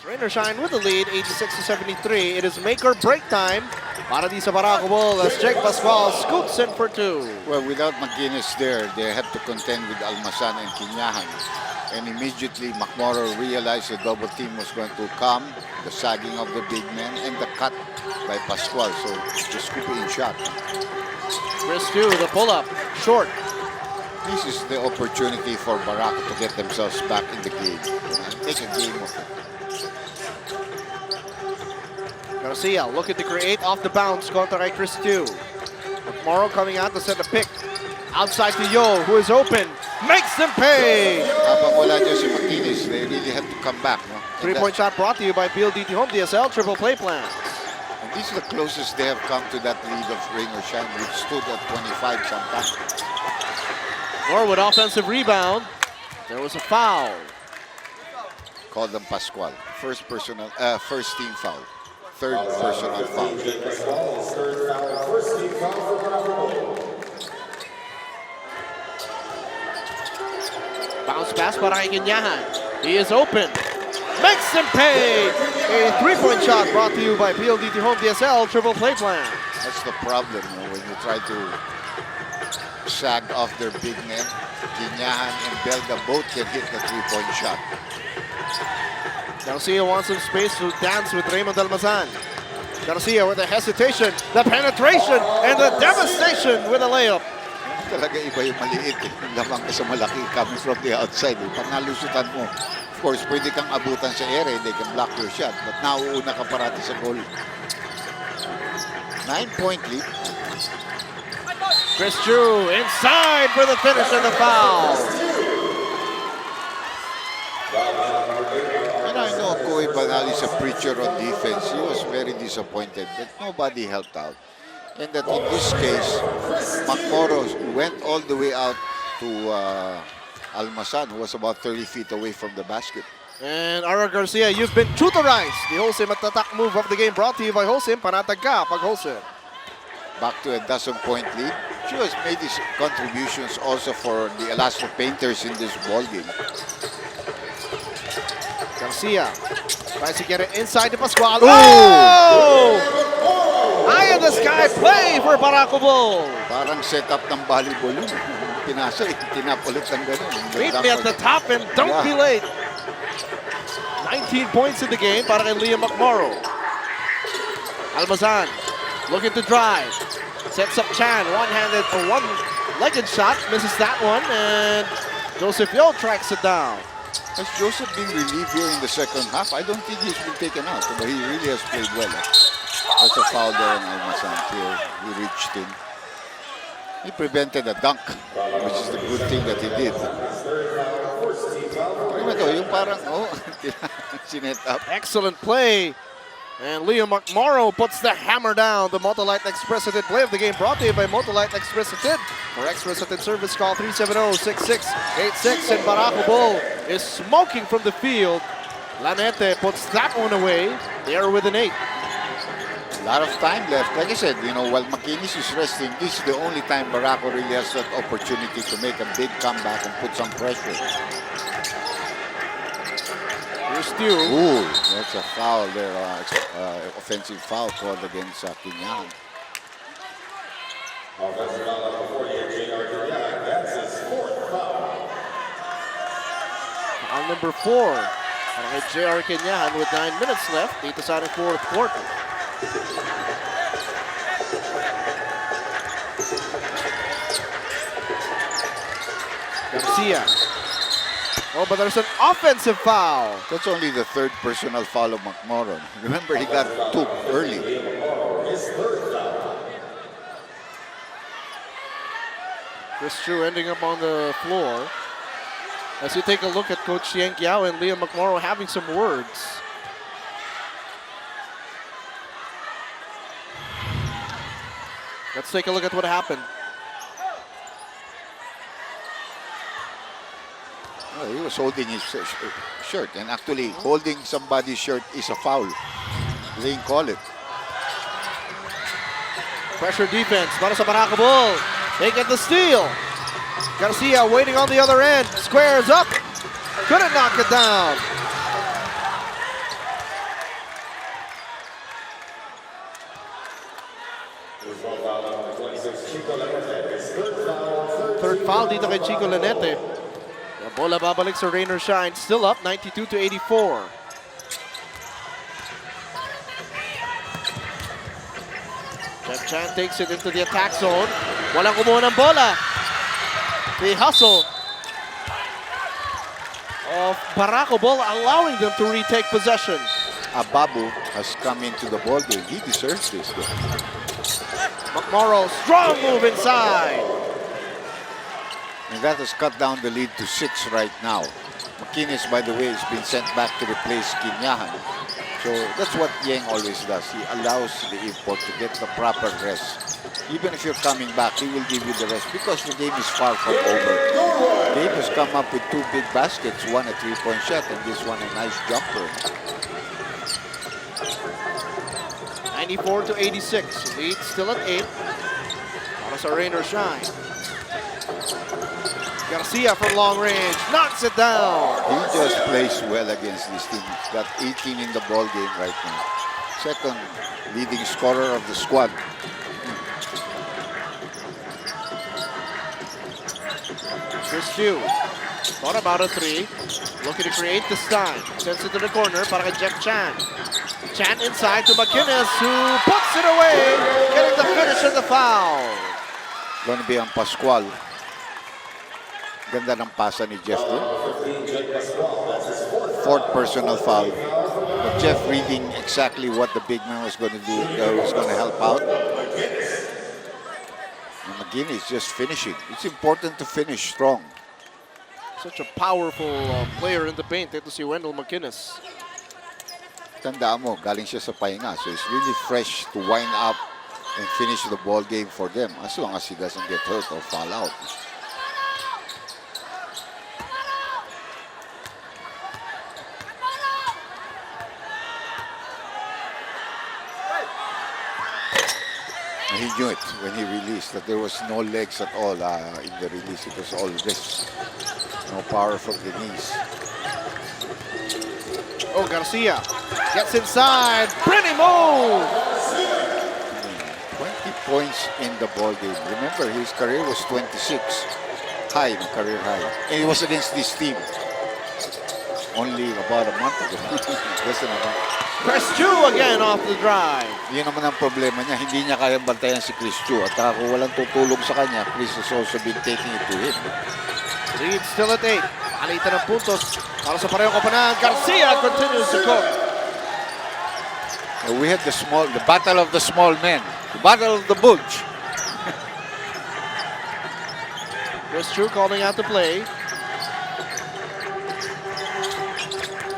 Rain or shine with the lead, 86-73. It is make or break time para di sa Barako Ball as Jake Pascual scoots in for two. Well, without McGuinness there, they had to contend with Almasan and Quinahan. And immediately, McMorrow realized the double team was going to come, the sagging of the big men, and the cut by Pascual. So, the scooping shot. Chris Stu, the pull-up, short. This is the opportunity for Barako to get themselves back in the game and take a game of it. Garcia looking to create off the bounce kontra kay Chris Stu. McMorrow coming out to set the pick. Outside to Yo, who is open. Makes them pay! Habang wala dyan si Martinez, they really have to come back. No? Three-point shot brought to you by PLDT Home DSL Triple Play Plan. And this is the closest they have come to that lead of Rain or Shine, which stood at 25 sometimes. Norwood offensive rebound. There was a foul. Called them Pascual. First team foul. Third personal foul. Bounce pass para kay Quinahan. He is open. Makes them pay! A three-point shot brought to you by PLDT Home DSL Triple Play Plan. That's the problem, you know, when you try to sag off their big men. Quinahan and Belga both can hit the three-point shot. Garcia wants some space to dance with Raymond Almazan. Garcia with the hesitation, the penetration, and the devastation with a layup. Talaga iba yung maliit. Lamang ka sa malaki coming from the outside. Pag nalusutan mo, of course, pwede kang abutan sa ere, they can block your shot. But nauuna ka parati sa goal. 9-point lead. Chris Drew inside for the finish and the foul. And I know Koy Banal is a preacher on defense. He was very disappointed that nobody helped out. And that in this case, McMorrow went all the way out to Almasan, who was about 30 feet away from the basket. And Ara Garcia, you've been tutorized. The Holcim at attack move of the game brought to you by Holcim. Panatag ka pag Holcim. Back to a 12-point lead. She has made his contributions also for the Alaska Painters in this ballgame. Garcia tries to get it inside to Pascual. Oh! Eye in the sky play for Barako Bull. Parang setup ng volleyball yun. Pinasa, tinap ulit ng ganun. Meet me at the top and don't be late. 19 points in the game para kay Liam McMorrow. Almazan looking to drive. Sets up Chan, one-handed or one-legged shot. Misses that one, and Joseph Yo tracks it down. Has Joseph been relieved here in the second half? I don't think he's been taken out, but he really has played well. That's a foul there on Almazan here. He reached in. He prevented a dunk, which is the good thing that he did. Yung parang, sinet up. Excellent play. And Liam McMorrow puts the hammer down. The Motolite Express play of the game brought to you by Motolite Express. For Express service, call 370-6686. And Barako Bull is smoking from the field. Lanete puts that one away. They are with an 8. A lot of time left. Like I said, you know, while McInnes is resting, this is the only time Barako really has that opportunity to make a big comeback and put some pressure. Here's Stu. Ooh, that's a foul there. Offensive foul called against Quinahan. Foul number 4. Para kay J.R. Quinahan with 9 minutes left. Dito sa ating fourth quarter. Garcia. Oh, but there's an offensive foul. That's only the third personal foul of McMorrow. Remember, he got 2 early. Chris Drew ending up on the floor. As you take a look at Coach Yank Yao and Liam McMorrow having some words. Let's take a look at what happened. Well, he was holding his shirt, and actually holding somebody's shirt is a foul. They didn't call it. Pressure defense para sa Barako Bull. They get the steal. Garcia waiting on the other end. Squares up. Couldn't knock it down. third foul dito kay Chico Lanete. The bola babalik sa Rain or Shine. Still up, 92-84. Jeff Chan takes it into the attack zone. Walang kumuha ng bola. The hustle of Barako ball allowing them to retake possession. Ababu has come into the ball game. He deserves this. McMorrow, strong move inside. And that has cut down the lead to 6 right now. McInnes, by the way, has been sent back to replace Kinyahan. So that's what Yang always does. He allows the import to get the proper rest. Even if you're coming back, he will give you the rest because the game is far from over. Dave has come up with 2 big baskets, one a 3-point shot and this one a nice jumper. 94-86. Lead still at 8. Para sa Rain or Shine. Garcia from long range knocks it down. He just plays well against this team. He's got 18 in the ball game right now. Second leading scorer of the squad. Chris Yu thought about a 3. Looking to create this time. Sends it to the corner para kay Jeff Chan. Chan inside to McInnes, who puts it away, getting the finish and the foul. Gonna be on Pascual. Ganda ng pasa ni Jeff doon. 4th personal foul. But Jeff reading exactly what the big man was going to do, was going to help out. And McGinney is just finishing. It's important to finish strong. Such a powerful player in the paint. Ito si Wendell McInnes. Tandaan mo, galing siya sa pahinga. So it's really fresh to wind up and finish the ball game for them as long as he doesn't get hurt or fall out. He knew it when he released, that there was no legs at all in the release. It was all wrists. No power from the knees. Oh, Garcia gets inside. Pretty move. 20 points in the ball game. Remember, his career was 26. High, no career high. And it was against this team. Only about a month ago. Less than a month. Chris Chu again off the drive. Yun naman ang problema niya. Hindi niya kayang bantayan si Chris Chu. At kung walang tutulong sa kanya, Chris has also been taking it to him. Lead still at 8. Alita ng puntos para sa parehong kapanan. Garcia continues to cook. We had the battle of the small men. The battle of the bulge. Chris Chu calling out the play.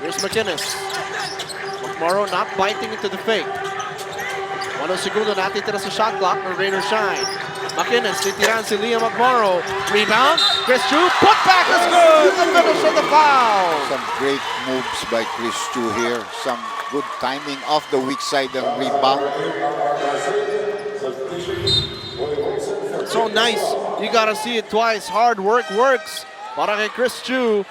Here's McInnes. McMorrow not biting into the fake. 1 segundo natitira sa shot clock ng Rain or Shine. McInnes, titiran si Liam McMorrow. Rebound. Chris Chu, put back is good. The finish of the foul. Some great moves by Chris Chu here. Some good timing off the weak side and rebound. So nice. You gotta see it twice. Hard work works. Para kay Chris Chu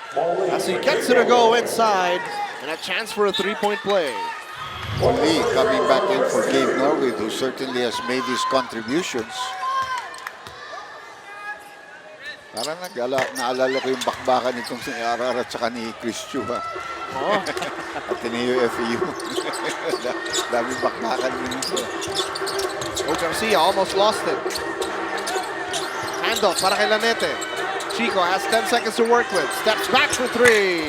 as he gets it to go inside. And a chance for a 3-point play. Oli coming back in for Gabe Norwood, who certainly has made his contributions. Parang naalala ko yung bakbakan nitong si Arar at saka ni Chris Chu. Oh. Ateneo FEU. Daming bakbakan nito. Oh, Garcia almost lost it. Handoff para kay Lanete. Chico has 10 seconds to work with. Steps back for 3.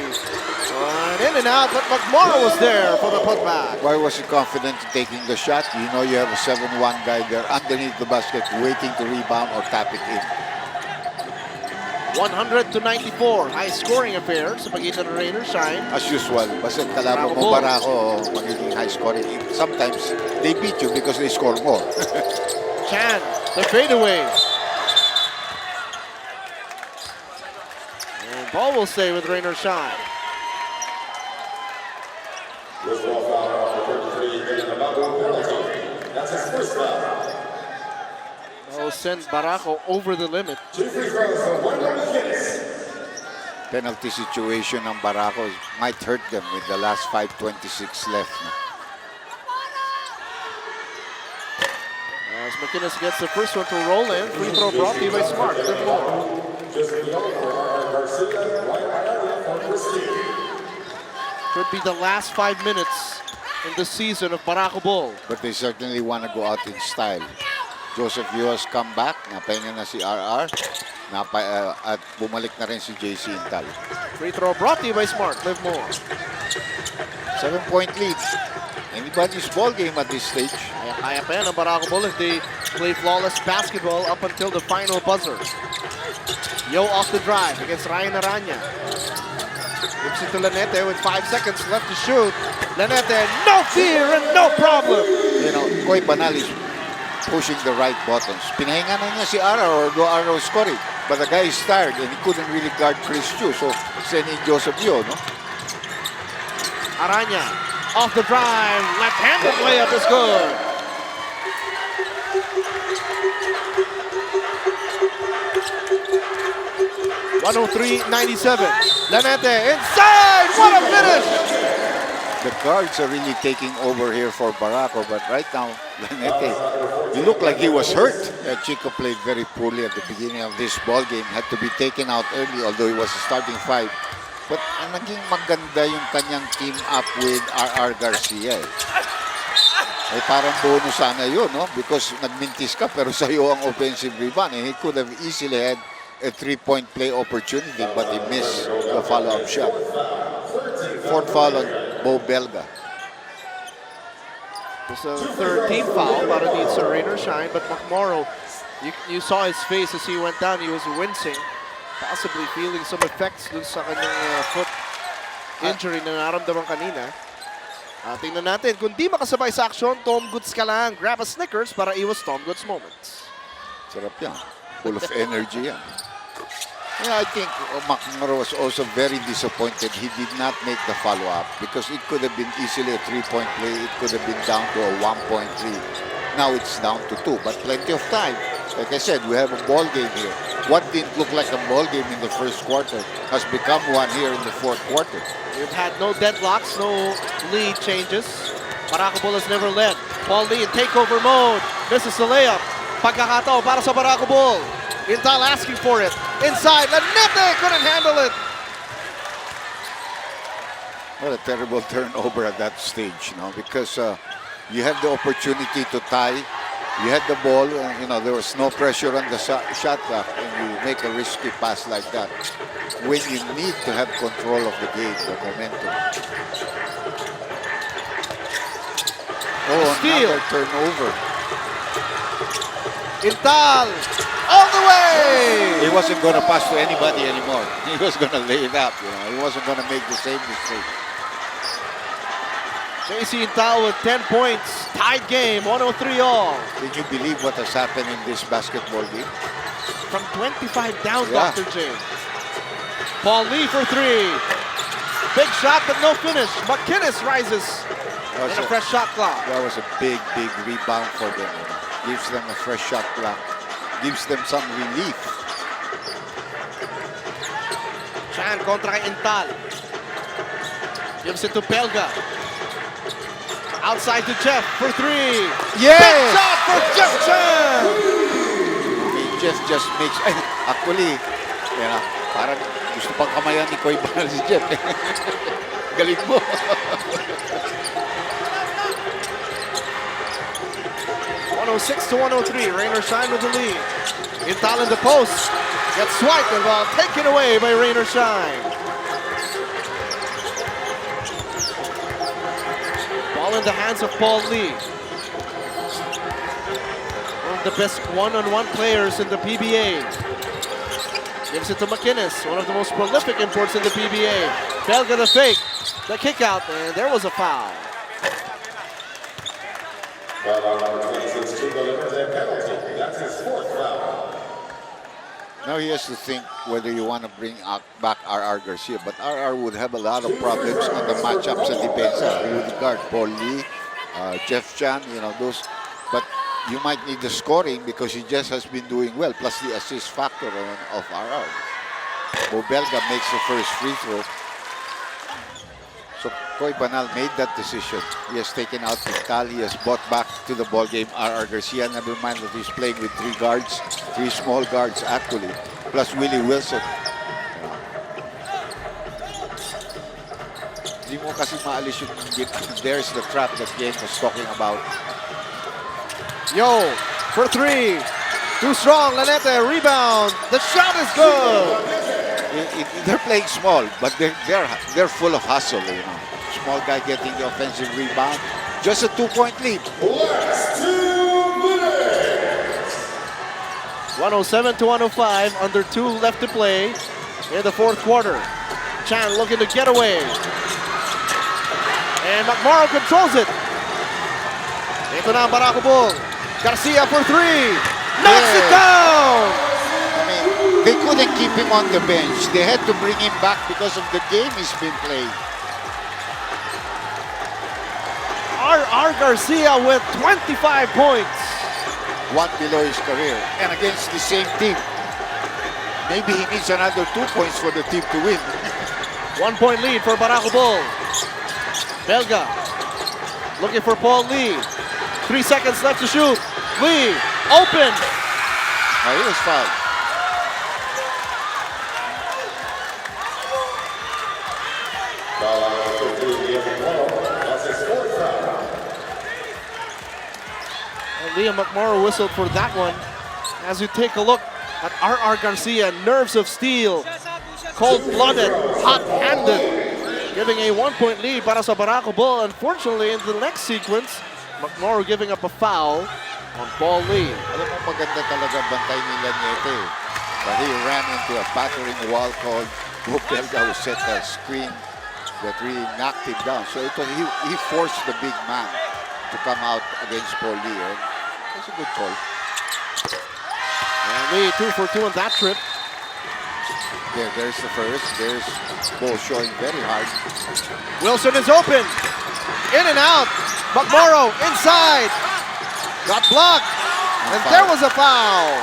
In and out, but McMorrow was there for the putback. Why was he confident in taking the shot? You know you have a 7-1 guy there underneath the basket waiting to rebound or tap it in. 100-94. High scoring affair sa pagitan ng Rain or Shine. As usual, basta kalaban mo Barako magiging high scoring. Sometimes they beat you because they score more. Chan, the fadeaway. And ball will stay with Rain or Shine. Oh, send Barako over the limit. Penalty situation ng Barako might hurt them with the last 5:26 left. As McInnes gets the first one to roll in, free throw brought to you by Smart. Good ball. Could be the last 5 minutes in the season of Barako Ball. But they certainly want to go out in style. Joseph Yuas come back. Napahinga na si RR. At bumalik na rin si JC Intal. Free throw brought to you by Smart. Live more. 7-point lead. Anybody's ball game at this stage. Kaya pa yan ang Barako Ball if they play flawless basketball up until the final buzzer. Yo off the drive against Ryan Aranya. Gives it to Lanete with 5 seconds left to shoot. Lanete, no fear and no problem. You know, Koy Banal is pushing the right buttons. Pinahinga na niya si Ara or go Ara scoring. But the guy is tired and he couldn't really guard Chris Chu. So, sending Joseph Yo, no? Aranya off the drive. Left-handed layup is good. (103-97). Lanete inside. What a finish! The guards are really taking over here for Barako, but right now, Lanete, he looked like he was hurt. Chico played very poorly at the beginning of this ball game. Had to be taken out early, although he was a starting 5. But naging maganda yung kanyang team up with RR Garcia. Eh parang bonus sana yun, no? Because nagmintis ka, pero sa'yo ang offensive rebound. And he could have easily had a 3-point play opportunity, but he missed the follow-up shot. 4th foul on Bo Belga. It's a 3rd team foul para dito sa Rain or Shine, but McMorrow, you saw his face as he went down. He was wincing, possibly feeling some effects dun sa kanyang foot injury na naramdaman kanina. Tingnan natin, kung di makasabay sa aksyon, Tom Goods ka lang. Grab a Snickers para iwas Tom Goods moments. Sarap yan. Full of energy yan. Yeah, I think McMorrow was also very disappointed. He did not make the follow-up because it could have been easily a 3-point play. It could have been down to a 1-point lead. Now it's down to 2, but plenty of time. Like I said, we have a ball game here. What didn't look like a ball game in the first quarter has become one here in the 4th quarter. We've had no deadlocks, no lead changes. Barako Bull has never led. Paul Lee in takeover mode. Misses the layup. Pagkakataon para sa Barako Bull. Intal asking for it. Inside, Lanete couldn't handle it. What a terrible turnover at that stage, you know, because you have the opportunity to tie. You had the ball, and you know there was no pressure on the shot clock, and you make a risky pass like that when you need to have control of the game, the momentum. Oh, Steal. another turnover. Intal, all the way! He wasn't going to pass to anybody anymore. He was going to lay it up, you know. He wasn't going to make the same mistake. JC Intal with 10 points. Tied game, 103 all. Did you believe what has happened in this basketball game? From 25 down, Yeah. Dr. J. Paul Lee for 3. Big shot, but no finish. McInnes rises in a fresh shot clock. That was a big, big rebound for them. You know. Gives them a fresh shot clock. Gives them some relief. Chan kontra kay Intal. Gives it to Belga. Outside to Jeff for 3. Yes! Big shot for Jeff Chan! Okay, Jeff just makes... Actually, you know, parang gusto pang kamayan ni Koy Banal si Jeff. Galing mo. (106 to 103). Rain or Shine with the lead. Intal in the post. Gets swiped and ball taken away by Rain or Shine. Ball in the hands of Paul Lee. One of the best one-on-one players in the PBA. Gives it to McInnes, one of the most prolific imports in the PBA. Belga the fake, the kick out, and there was a foul. That's his 4th foul. Now he has to think whether you want to bring back RR Garcia, but RR would have a lot of problems on the matchups at defense. He would guard Paul Lee, Jeff Chan, you know, those. But you might need the scoring because he just has been doing well, plus the assist factor of RR. Bo Belga makes the first free throw. So Koy Banal made that decision. He has taken out Intal. He has brought back to the ball game RR Garcia. Never mind that he's playing with 3 guards, 3 small guards actually, plus Willie Wilson. He Hindi mo kasi maalis yung there's the trap that Game was talking about. Yo, for three. Too strong, Lanete, rebound. The shot is good. They're playing small, but they're full of hustle, you know. Small guy getting the offensive rebound. Just a 2-point lead. Last 2 minutes. 107 to 105, under 2 left to play in the fourth quarter. Chan looking to get away. And McMorrow controls it. Ito na ang Barako Bull. Garcia for three. Knocks it down! I mean, they couldn't keep him on the bench. They had to bring him back because of the game he's been playing. R. Garcia with 25 points. One below his career. And against the same team. Maybe he needs another 2 points for the team to win. 1 point lead for Barako Bull. Belga looking for Paul Lee. 3 seconds left to shoot. Lee, open. He was fouled. Foul on number 2, Liam McMorrow. That's his 4th foul. And Liam McMorrow whistled for that one. As you take a look at R. Garcia, nerves of steel, cold-blooded, hot-handed, giving a 1 point lead para sa Barako Bull. Unfortunately, in the next sequence, McMorrow giving up a foul on Paul Lee. Alam mo, maganda talaga bantay ni Lanete. But he ran into a battering wall called Belga, who set a screen that really knocked him down. So he forced the big man to come out against Paul Lee. And that's a good call. And Lee 2 for 2 on that trip. There's the first. There's Bull showing very hard. Wilson is open. In and out. McMorrow inside. Got blocked. And there was a foul.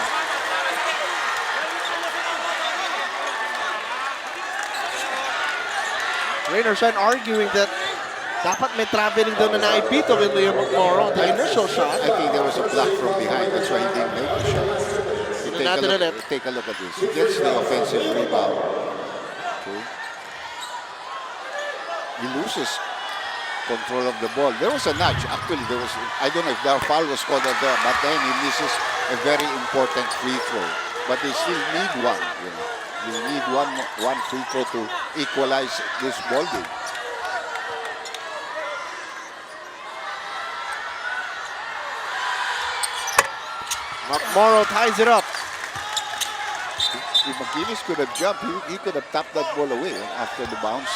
Rainer Shine arguing that dapat may traveling doon na naipito kay Liam McMorrow on the initial shot. I think there was a block from behind. That's why he didn't make the shot. Take a look at this. He gets the offensive rebound. Okay. He loses control of the ball. There was a nudge. Actually, I don't know if the foul was called or not, but then he misses a very important free throw. But they still need one. You know, you need one free throw to equalize this ball game. McMorrow ties it up. If McGinnis could have jumped, he could have tapped that ball away after the bounce.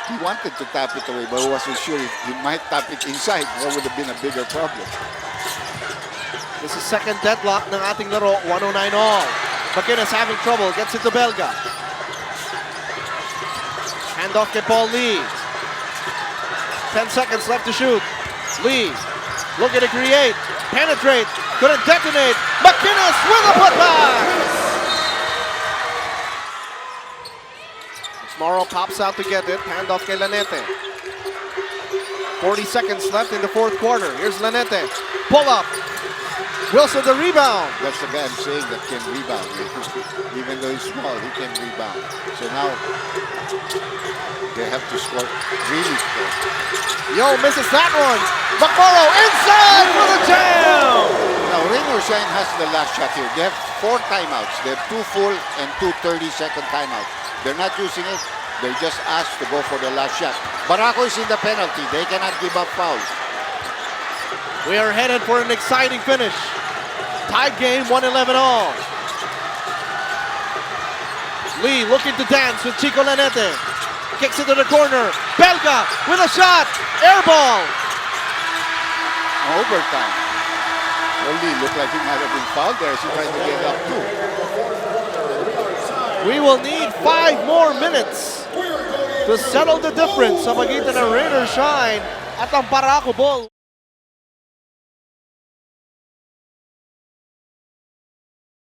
He wanted to tap it away, but he wasn't sure if he might tap it inside. That would have been a bigger problem. This is second deadlock ng ating laro, 109 all. McGinnis having trouble, gets it to Belga. Handoff kay Paul Lee. 10 seconds left to shoot. Lee looking to create, penetrate, couldn't detonate. McGinnis with a putback! Morrow pops out to get it. Handoff kay Lanete. 40 seconds left in the fourth quarter. Here's Lanete. Pull up. Wilson the rebound. That's the guy I'm saying that can rebound. Even though he's small, he can rebound. So now they have to score, really score. Yo, misses that one. McMorrow inside for the jam. Now Rainer Shine has the last shot here. They have 4 timeouts. They have 2 full and 2 30-second timeouts. They're not using it. They're just asked to go for the last shot. Barako is in the penalty. They cannot give up fouls. We are headed for an exciting finish. Tied game, 111 all. Lee looking to dance with Chico Lanete. Kicks it to the corner. Belga with a shot. Air ball. Overtime. Well, Lee looked like he might have been fouled there as he tried to get up too. We will need 5 more minutes to settle the difference sa pagitan ng Rain or Shine at ang Barako Bull.